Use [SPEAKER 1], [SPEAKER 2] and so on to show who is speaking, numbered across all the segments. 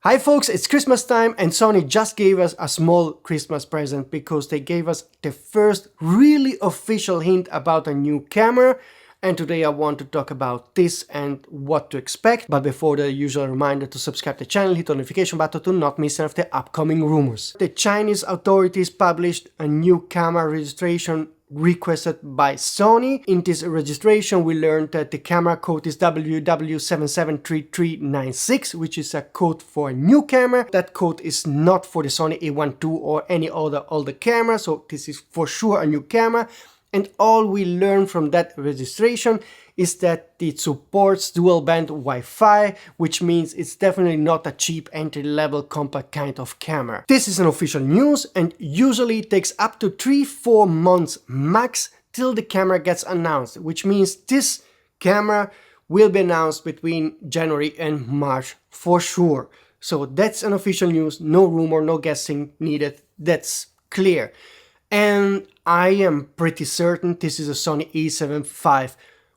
[SPEAKER 1] Hi folks, it's Christmas time and Sony just gave us a small Christmas present because they gave us the first really official hint about a new camera, and today I want to talk about this and what to expect. But before, the usual reminder to subscribe to the channel, hit the notification button to not miss any of the upcoming rumors. The Chinese authorities published a new camera registration requested by Sony. In this registration we learned that the camera code is WW773396, which is a code for a new camera. That code is not for the Sony A7 V or any other older camera, so this is for sure a new camera. And all we learned from that registration is that it supports dual band Wi-Fi, which means it's definitely not a cheap entry-level compact kind of camera. This is an official news and usually it takes up to 3-4 months max till the camera gets announced, which means this camera will be announced between January and March for sure. So that's an official news, no rumor, no guessing needed, that's clear. And I am pretty certain this is a Sony A7 V.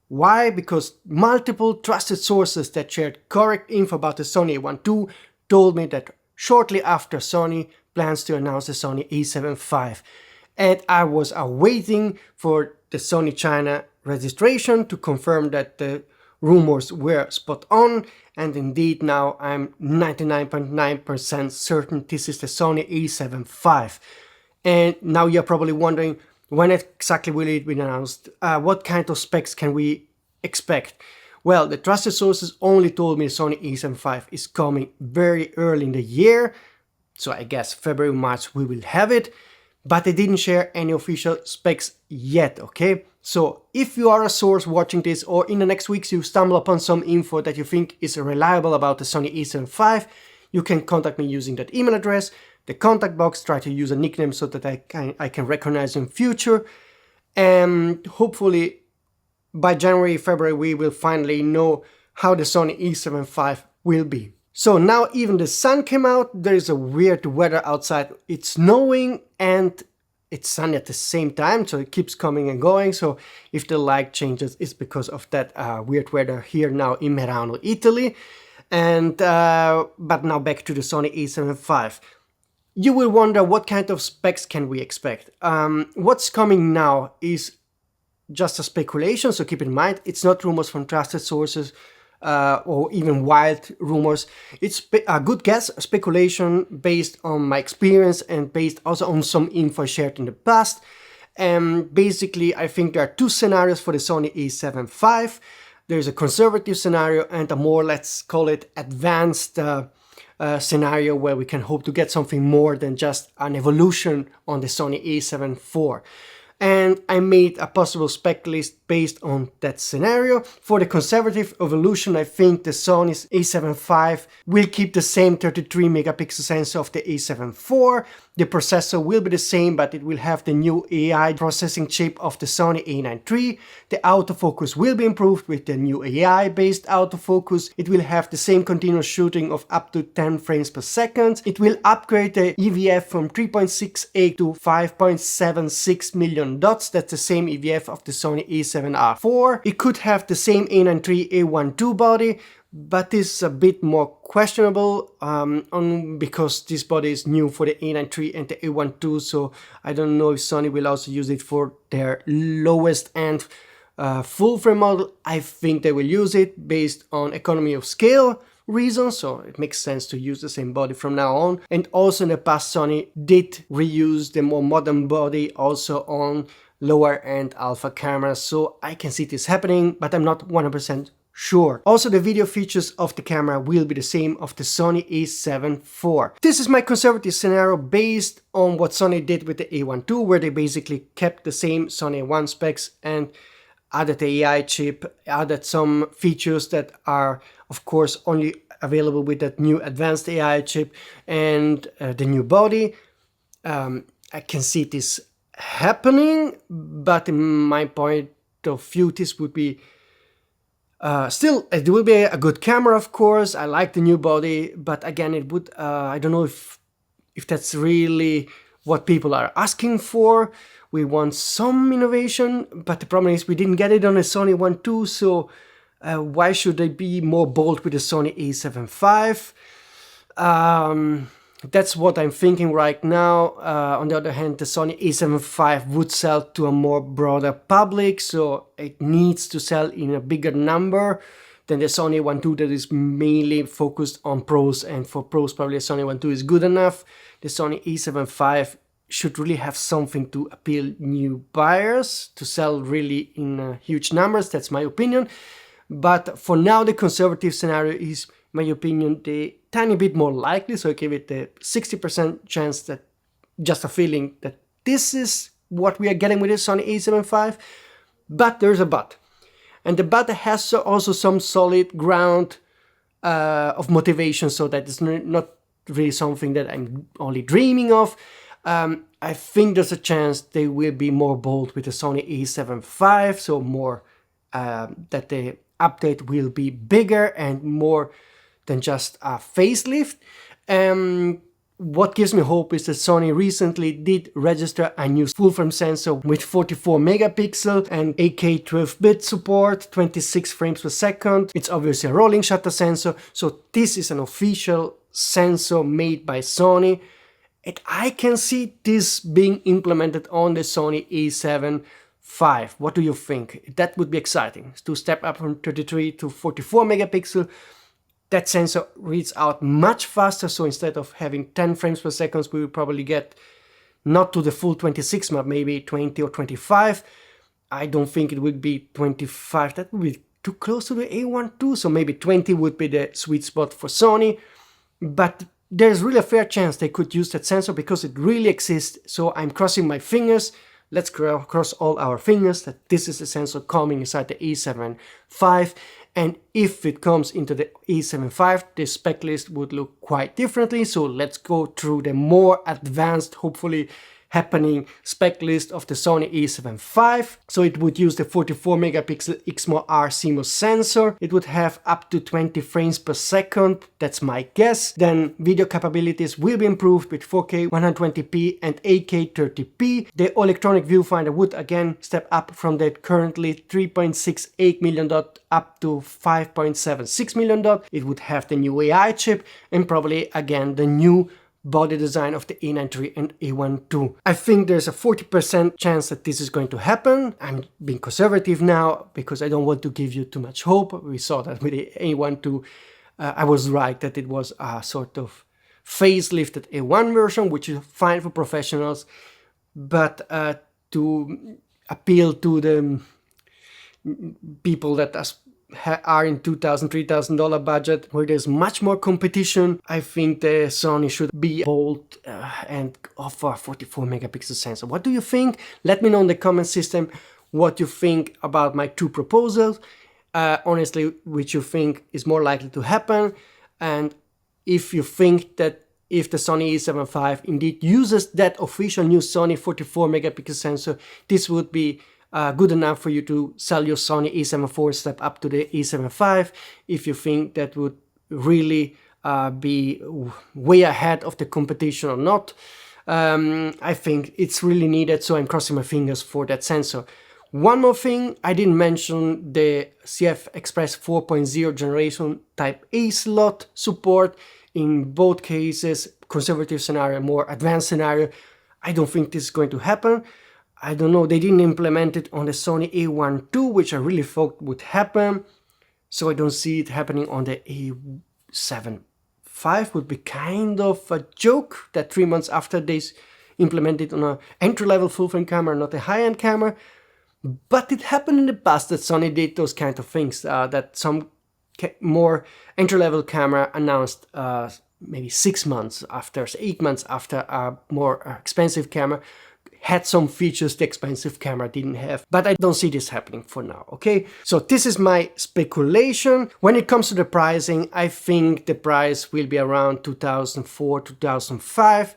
[SPEAKER 1] Why? Because multiple trusted sources that shared correct info about the Sony A7 V told me that shortly after Sony plans to announce the Sony A7 V. And I was awaiting for the Sony China registration to confirm that the rumors were spot on, and indeed now I'm 99.9% certain this is the Sony A7 V. And now you're probably wondering, when exactly will it be announced? What kind of specs can we expect? Well, the trusted sources only told me the Sony A7 V is coming very early in the year, so I guess February, March we will have it, but they didn't share any official specs yet, okay? So if you are a source watching this, or in the next weeks you stumble upon some info that you think is reliable about the Sony A7 V, you can contact me using that email address. The contact box, try to use a nickname so that I can recognize you in future, and hopefully by January, February we will finally know how the Sony A7 V will be. So now even the sun came out, there is a weird weather outside, it's snowing and it's sunny at the same time, so it keeps coming and going. So if the light changes, it's because of that weird weather here now in Merano, Italy. And but now back to the Sony A7 V. You will wonder what kind of specs can we expect. What's coming now is just a speculation, so keep in mind it's not rumors from trusted sources or even wild rumors. It's a good guess, speculation based on my experience and based also on some info shared in the past. And basically I think there are two scenarios for the Sony A7 V. There's a conservative scenario and a more, let's call it, advanced scenario where we can hope to get something more than just an evolution on the Sony A7 IV. And I made a possible spec list based on that scenario. For the conservative evolution, I think the Sony's A7 V will keep the same 33 megapixel sensor of the A7 IV. The processor will be the same, but it will have the new AI processing chip of the Sony A9 III. The autofocus will be improved with the new AI-based autofocus. It will have the same continuous shooting of up to 10 frames per second. It will upgrade the EVF from 3.68 to 5.76 million dots. That's the same EVF of the Sony A7R IV. It could have the same A9 III A1 II body, but this is a bit more questionable because this body is new for the A9 III and the A1 II, so I don't know if Sony will also use it for their lowest end full frame model. I think they will use it based on economy of scale reasons, so it makes sense to use the same body from now on. And also in the past Sony did reuse the more modern body also on lower end alpha cameras, so I can see this happening, but I'm not 100% sure. Also, the video features of the camera will be the same of the Sony A7 IV. This is my conservative scenario based on what Sony did with the A1 II, where they basically kept the same Sony A1 specs and added the AI chip, added some features that are of course only available with that new advanced AI chip and the new body. I can see this happening, but in my point of view this would be still, it will be a good camera, of course. I like the new body, but again, it would, I don't know if that's really what people are asking for. We want some innovation, but the problem is we didn't get it on a Sony A7 II, so why should they be more bold with the Sony A7 V? That's what I'm thinking right now. On the other hand, the Sony A7 V would sell to a more broader public, so it needs to sell in a bigger number than the Sony A7 II that is mainly focused on pros, and for pros probably the Sony A7 II is good enough. The Sony A7 V should really have something to appeal new buyers, to sell really in huge numbers, that's my opinion. But for now the conservative scenario is, in my opinion, the tiny bit more likely, so I give it the 60% chance, that just a feeling that this is what we are getting with the Sony A7 V. But there's a but. And the but has also some solid ground of motivation, so that it's not really something that I'm only dreaming of. I think there's a chance they will be more bold with the Sony A7 V, so more that the update will be bigger and more than just a facelift. What gives me hope is that Sony recently did register a new full-frame sensor with 44 megapixel and 8K 12-bit support, 26 frames per second. It's obviously a rolling shutter sensor, so this is an official sensor made by Sony. And I can see this being implemented on the Sony A7 V. What do you think? That would be exciting, to step up from 33 to 44 megapixel. That sensor reads out much faster, so instead of having 10 frames per second, we will probably get not to the full 26, but maybe 20 or 25. I don't think it would be 25, that would be too close to the A7 II, so maybe 20 would be the sweet spot for Sony. But there's really a fair chance they could use that sensor because it really exists, so I'm crossing my fingers. Let's cross all our fingers that this is the sensor coming inside the A7 V. And if it comes into the A7 V, the spec list would look quite differently. So let's go through the more advanced, hopefully happening spec list of the Sony A7 V. So it would use the 44 megapixel XMOR CMOS sensor. It would have up to 20 frames per second, that's my guess. Then video capabilities will be improved with 4K 120p and 8K 30p. The electronic viewfinder would again step up from the currently 3.68 million dot up to 5.76 million dot. It would have the new AI chip and probably again the new body design of the A93 and A7 II. I think there's a 40% chance that this is going to happen. I'm being conservative now because I don't want to give you too much hope. We saw that with the A7 II. I was right that it was a sort of facelifted A1 version, which is fine for professionals, but to appeal to the people that are in $2,000, $3,000 budget, where there's much more competition, I think the Sony should be bold and offer a 44 megapixel sensor. What do you think? Let me know in the comment system what you think about my two proposals. Honestly, which you think is more likely to happen, and if you think that if the Sony A7 V indeed uses that official new Sony 44 megapixel sensor, this would be good enough for you to sell your Sony A7 IV, step up to the A7 V. If you think that would really be way ahead of the competition or not, I think it's really needed, so I'm crossing my fingers for that sensor. One more thing, I didn't mention the CF Express 4.0 generation Type A slot support. In both cases, conservative scenario, more advanced scenario, I don't think this is going to happen. I don't know, they didn't implement it on the Sony A7 II, which I really thought would happen. So I don't see it happening on the A7 V. Would be kind of a joke that 3 months after they implemented on an entry-level full-frame camera, not a high-end camera. But it happened in the past that Sony did those kind of things, that some more entry-level camera announced maybe 6 months after, 8 months after a more expensive camera had some features the expensive camera didn't have. But I don't see this happening for now, okay? So this is my speculation. When it comes to the pricing, I think the price will be around 2004, 2005.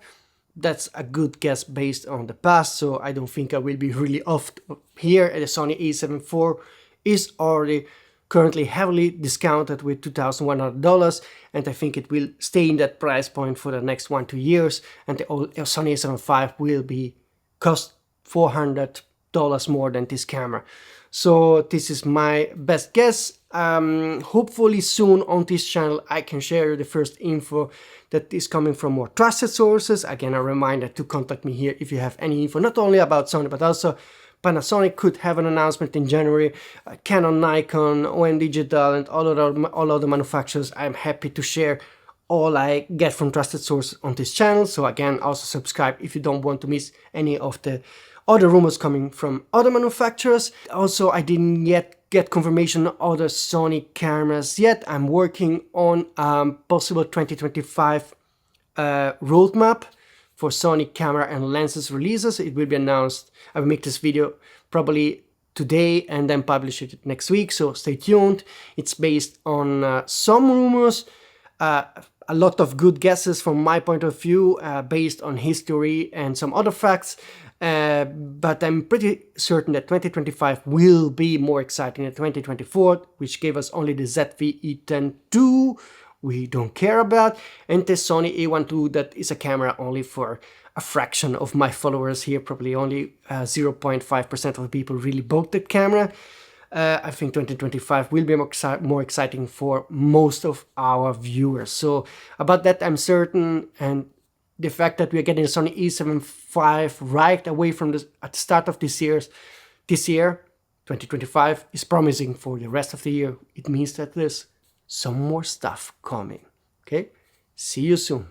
[SPEAKER 1] That's a good guess based on the past, so I don't think I will be really off here. The Sony A7 IV is already currently heavily discounted with $2,100, and I think it will stay in that price point for the next 1-2 years, and the Sony A7 V will be cost $400 more than this camera. So this is my best guess. Hopefully soon on this channel I can share the first info that is coming from more trusted sources. Again, a reminder to contact me here if you have any info, not only about Sony, but also Panasonic could have an announcement in January, Canon, Nikon, OM Digital, and all other manufacturers. I'm happy to share all I get from trusted sources on this channel. So again, also subscribe if you don't want to miss any of the other rumors coming from other manufacturers. Also, I didn't yet get confirmation on other Sony cameras yet. I'm working on possible 2025 roadmap for Sony camera and lenses releases. It will be announced. I will make this video probably today and then publish it next week, so stay tuned. It's based on some rumors, a lot of good guesses from my point of view, based on history and some other facts, but I'm pretty certain that 2025 will be more exciting than 2024, which gave us only the ZV E10 II we don't care about, and the Sony A7 V that is a camera only for a fraction of my followers here. Probably only 0.5% of the people really bought that camera. I think 2025 will be more exciting for most of our viewers. So about that I'm certain, and the fact that we are getting the Sony A7 V right away from at the start of this year, 2025, is promising for the rest of the year. It means that there's some more stuff coming. Okay, see you soon.